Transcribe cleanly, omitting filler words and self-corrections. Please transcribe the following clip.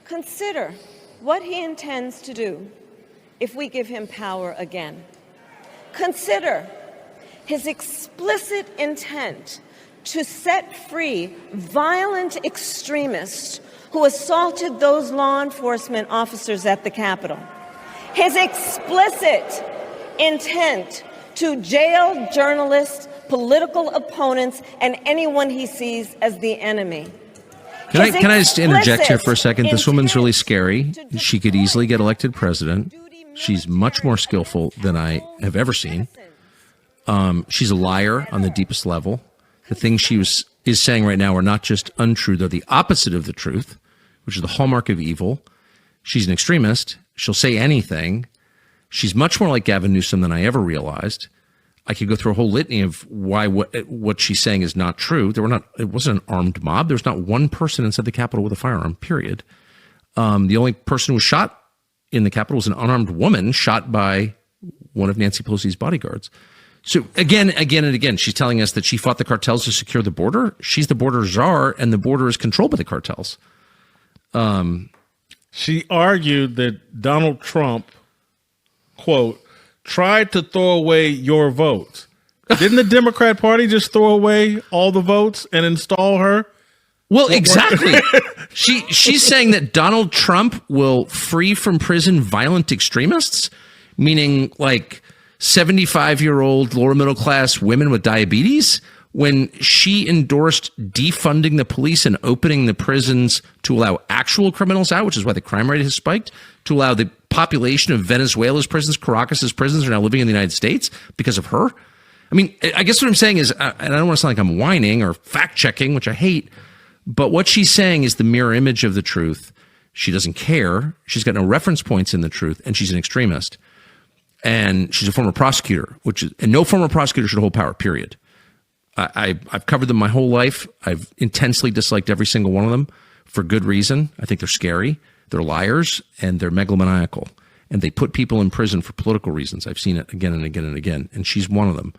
Consider what he intends to do if we give him power again. Consider his explicit intent to set free violent extremists who assaulted those law enforcement officers at the Capitol. His explicit intent to jail journalists, political opponents, and anyone he sees as the enemy. Can I just interject here for a second? This woman's really scary. She could easily get elected president. She's much more skillful than I have ever seen. She's a liar on the deepest level. The things she is saying right now are not just untrue. They're the opposite of the truth, which is the hallmark of evil. She's an extremist. She'll say anything. She's much more like Gavin Newsom than I ever realized. I could go through a whole litany of why what she's saying is not true. It wasn't an armed mob. There's not one person inside the Capitol with a firearm, period. The only person who was shot in the Capitol was an unarmed woman shot by one of Nancy Pelosi's bodyguards. So again and again, she's telling us that she fought the cartels to secure the border. She's the border czar, and the border is controlled by the cartels. She argued that Donald Trump, quote, tried to throw away your votes. Didn't the Democrat Party just throw away all the votes and install her? Well, exactly. She's saying that Donald Trump will free from prison violent extremists, meaning like 75-year-old lower middle class women with diabetes, when she endorsed defunding the police and opening the prisons to allow actual criminals out, which is why the crime rate has spiked, to allow the population of Venezuela's prisons, Caracas's prisons, are now living in the United States because of her. I mean, I guess what I'm saying is, and I don't want to sound like I'm whining or fact-checking, which I hate, but what she's saying is the mirror image of the truth. She doesn't care. She's got no reference points in the truth, and she's an extremist. And she's a former prosecutor, and no former prosecutor should hold power, period. I've covered them my whole life. I've intensely disliked every single one of them for good reason. I think they're scary. They're liars, and they're megalomaniacal. And they put people in prison for political reasons. I've seen it again and again and again. And she's one of them.